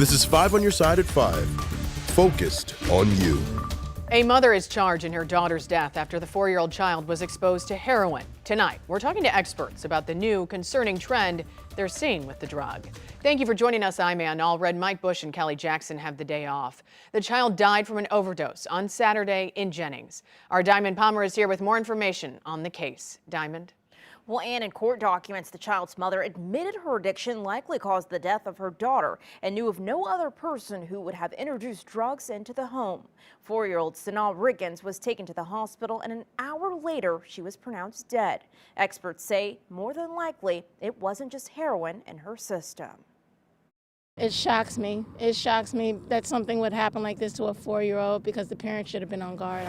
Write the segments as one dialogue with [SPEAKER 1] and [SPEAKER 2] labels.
[SPEAKER 1] This is 5 on your side at 5. Focused on you.
[SPEAKER 2] A mother is charged in her daughter's death after the 4-year-old child was exposed to heroin. Tonight, we're talking to experts about the new concerning trend they're seeing with the drug. Thank you for joining us. I'm Ann Allred. Mike Bush and Kelly Jackson have the day off. The child died from an overdose on Saturday in Jennings. Our Diamond Palmer is here with more information on the case. Diamond?
[SPEAKER 3] Well, Ann, in court documents, the child's mother admitted her addiction likely caused the death of her daughter and knew of no other person who would have introduced drugs into the home. 4-year-old Sanaa Riggins was taken to the hospital, and an hour later, she was pronounced dead. Experts say more than likely it wasn't just heroin in her system.
[SPEAKER 4] It shocks me. It shocks me that something would happen like this to a 4-year-old because the parents should have been on guard.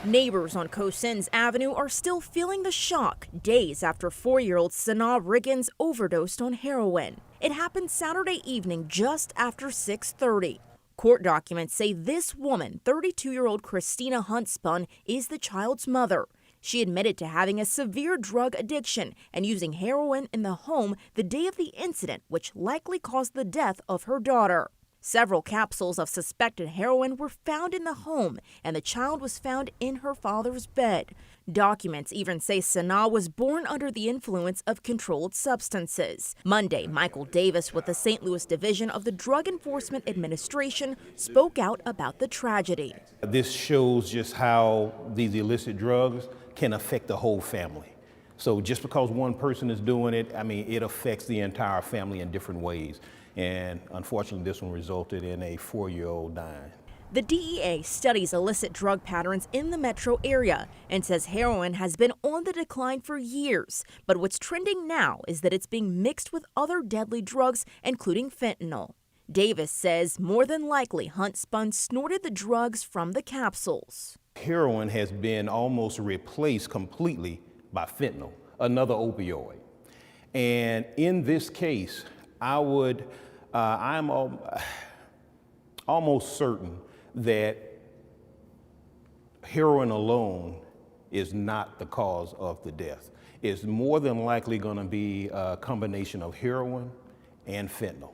[SPEAKER 3] Neighbors on Cosenz Avenue are still feeling the shock days after 4-year-old Sanaa Riggins overdosed on heroin. It happened Saturday evening just after 6:30. Court documents say this woman, 32-year-old Christina Huntspun, is the child's mother. She admitted to having a severe drug addiction and using heroin in the home the day of the incident, which likely caused the death of her daughter. Several capsules of suspected heroin were found in the home, and the child was found in her father's bed. Documents even say Sanaa was born under the influence of controlled substances. Monday, Michael Davis with the St. Louis Division of the Drug Enforcement Administration spoke out about the tragedy.
[SPEAKER 5] This shows just how these illicit drugs can affect the whole family. So just because one person is doing it, it affects the entire family in different ways. And unfortunately, this one resulted in a 4-year-old dying.
[SPEAKER 3] The DEA studies illicit drug patterns in the metro area and says heroin has been on the decline for years. But what's trending now is that it's being mixed with other deadly drugs, including fentanyl. Davis says more than likely Huntspun snorted the drugs from the capsules. Heroin
[SPEAKER 5] has been almost replaced completely by fentanyl, another opioid. And in this case, I'm almost certain that heroin alone is not the cause of the death. It's more than likely going to be a combination of heroin and fentanyl.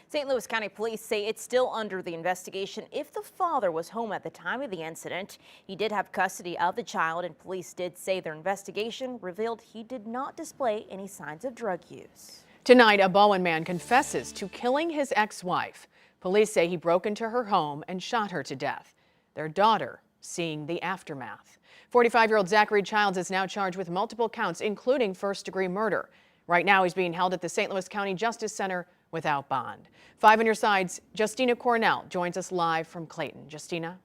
[SPEAKER 3] St. Louis County Police say it's still under the investigation if the father was home at the time of the incident. He did have custody of the child, and police did say their investigation revealed he did not display any signs of drug use.
[SPEAKER 2] Tonight, a Bowen man confesses to killing his ex-wife. Police say he broke into her home and shot her to death. Their daughter seeing the aftermath. 45-year-old Zachary Childs is now charged with multiple counts, including first-degree murder. Right now, he's being held at the St. Louis County Justice Center without bond. 5 on your side's Justina Cornell joins us live from Clayton. Justina?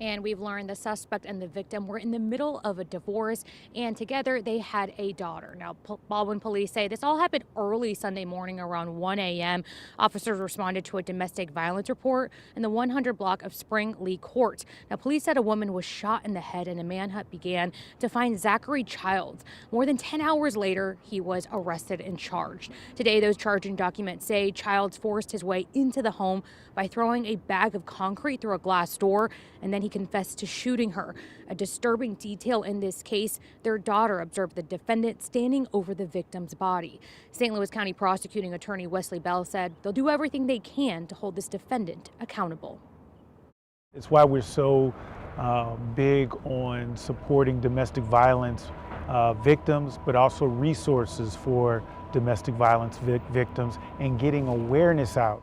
[SPEAKER 6] And we've learned the suspect and the victim were in the middle of a divorce, and together they had a daughter. Now, Baldwin police say this all happened early Sunday morning around 1 a.m. Officers responded to a domestic violence report in the 100 block of Spring Lee Court. Now, police said a woman was shot in the head, and a manhunt began to find Zachary Childs. More than 10 hours later, he was arrested and charged. Today, those charging documents say Childs forced his way into the home by throwing a bag of concrete through a glass door, and then he confessed to shooting her. A disturbing detail in this case, their daughter observed the defendant standing over the victim's body. St. Louis County Prosecuting Attorney Wesley Bell said they'll do everything they can to hold this defendant accountable.
[SPEAKER 7] It's why we're so big on supporting domestic violence victims, but also resources for domestic violence victims and getting awareness out.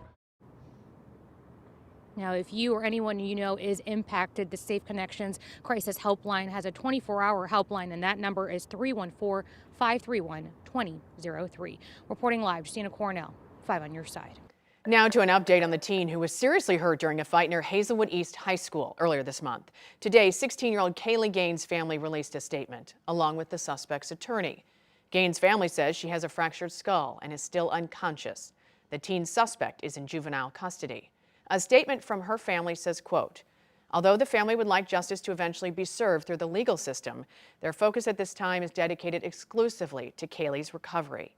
[SPEAKER 6] Now, if you or anyone you know is impacted, the Safe Connections Crisis Helpline has a 24-hour helpline, and that number is 314-531-2003. Reporting live, Justina Cornell, 5 on your side.
[SPEAKER 2] Now to an update on the teen who was seriously hurt during a fight near Hazelwood East High School earlier this month. Today, 16-year-old Kaylee Gaines' family released a statement, along with the suspect's attorney. Gaines' family says she has a fractured skull and is still unconscious. The teen suspect is in juvenile custody. A statement from her family says, quote, "Although the family would like justice to eventually be served through the legal system, their focus at this time is dedicated exclusively to Kaylee's recovery."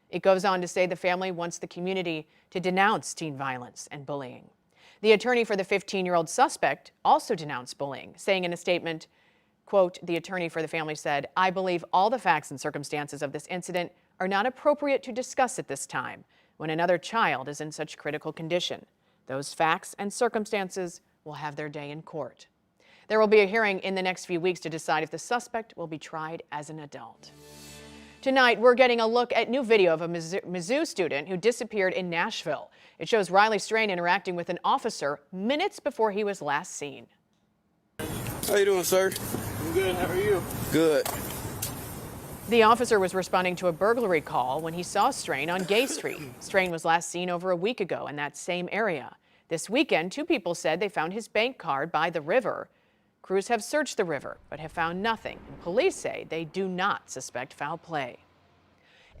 [SPEAKER 2] It goes on to say the family wants the community to denounce teen violence and bullying. The attorney for the 15-year-old suspect also denounced bullying, saying in a statement, quote, the attorney for the family said, "I believe all the facts and circumstances of this incident are not appropriate to discuss at this time. when another child is in such critical condition. Those facts and circumstances will have their day in court. There will be a hearing in the next few weeks to decide if the suspect will be tried as an adult. Tonight, we're getting a look at new video of a Mizzou student who disappeared in Nashville. It shows Riley Strain interacting with an officer minutes before he was last seen.
[SPEAKER 8] How you doing, sir?
[SPEAKER 9] I'm good. How are you?
[SPEAKER 8] Good.
[SPEAKER 2] The officer was responding to a burglary call when he saw Strain on Gay Street. Strain was last seen over a week ago in that same area. This weekend, 2 people said they found his bank card by the river. Crews have searched the river, but have found nothing, and police say they do not suspect foul play.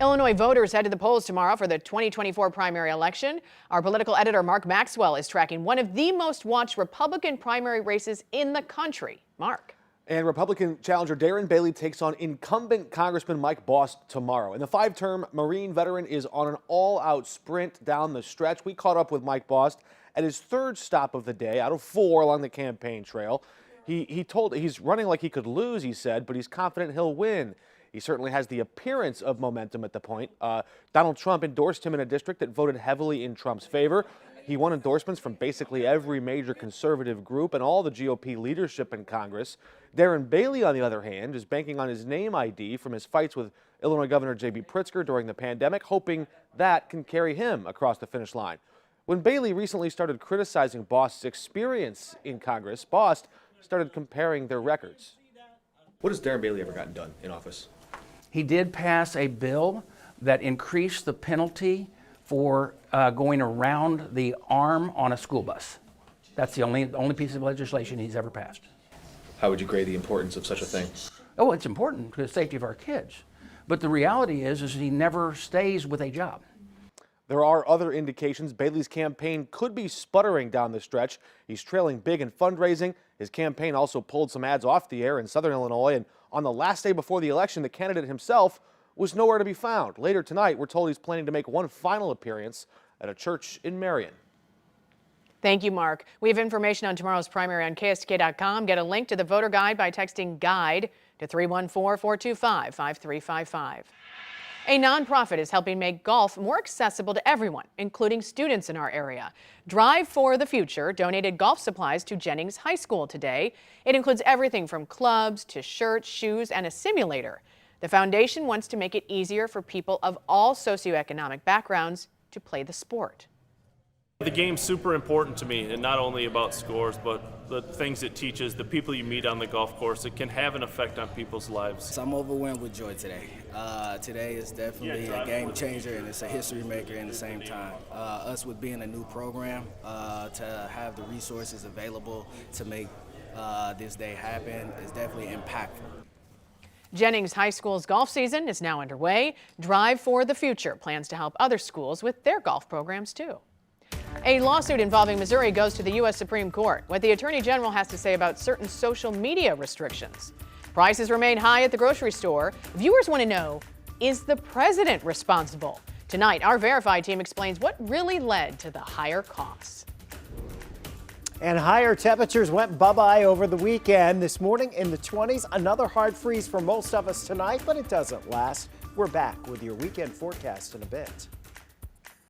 [SPEAKER 2] Illinois voters head to the polls tomorrow for the 2024 primary election. Our political editor, Mark Maxwell, is tracking one of the most watched Republican primary races in the country. Mark.
[SPEAKER 10] And Republican challenger Darren Bailey takes on incumbent Congressman Mike Bost tomorrow. And the 5-term Marine veteran is on an all-out sprint down the stretch. We caught up with Mike Bost at his 3rd stop of the day out of 4 along the campaign trail. He's running like he could lose, he said, but he's confident he'll win. He certainly has the appearance of momentum at the point. Donald Trump endorsed him in a district that voted heavily in Trump's favor. He won endorsements from basically every major conservative group and all the GOP leadership in Congress. Darren Bailey, on the other hand, is banking on his name ID from his fights with Illinois Governor J.B. Pritzker during the pandemic, hoping that can carry him across the finish line. When Bailey recently started criticizing Bost's experience in Congress, Bost started comparing their records. What has Darren Bailey ever gotten done in office?
[SPEAKER 11] He did pass a bill that increased the penalty for going around the arm on a school bus. That's the only piece of legislation he's ever passed.
[SPEAKER 10] How would you grade the importance of such a thing?
[SPEAKER 11] Oh, it's important to the safety of our kids. But the reality is he never stays with a job.
[SPEAKER 10] There are other indications Bailey's campaign could be sputtering down the stretch. He's trailing big in fundraising. His campaign also pulled some ads off the air in Southern Illinois. And on the last day before the election, the candidate himself was nowhere to be found. Later tonight, we're told he's planning to make one final appearance at a church in Marion.
[SPEAKER 2] Thank you, Mark. We have information on tomorrow's primary on KSTK.com. Get a link to the voter guide by texting GUIDE to 314-425-5355. A nonprofit is helping make golf more accessible to everyone, including students in our area. Drive for the Future donated golf supplies to Jennings High School today. It includes everything from clubs to shirts, shoes, and a simulator. The foundation wants to make it easier for people of all socioeconomic backgrounds to play the sport.
[SPEAKER 9] The game's super important to me, and not only about scores, but the things it teaches, the people you meet on the golf course. It can have an effect on people's lives.
[SPEAKER 12] So I'm overwhelmed with joy today. Today is definitely a game changer, and it's a history maker at the same time. Us with being a new program, to have the resources available to make this day happen is definitely impactful.
[SPEAKER 2] Jennings High School's golf season is now underway. Drive for the Future plans to help other schools with their golf programs, too. A lawsuit involving Missouri goes to the U.S. Supreme Court. What the Attorney General has to say about certain social media restrictions. Prices remain high at the grocery store. Viewers want to know, is the president responsible? Tonight, our Verify team explains what really led to the higher costs.
[SPEAKER 13] And higher temperatures went bye-bye over the weekend. This morning in the 20s, another hard freeze for most of us tonight, but it doesn't last. We're back with your weekend forecast in a bit.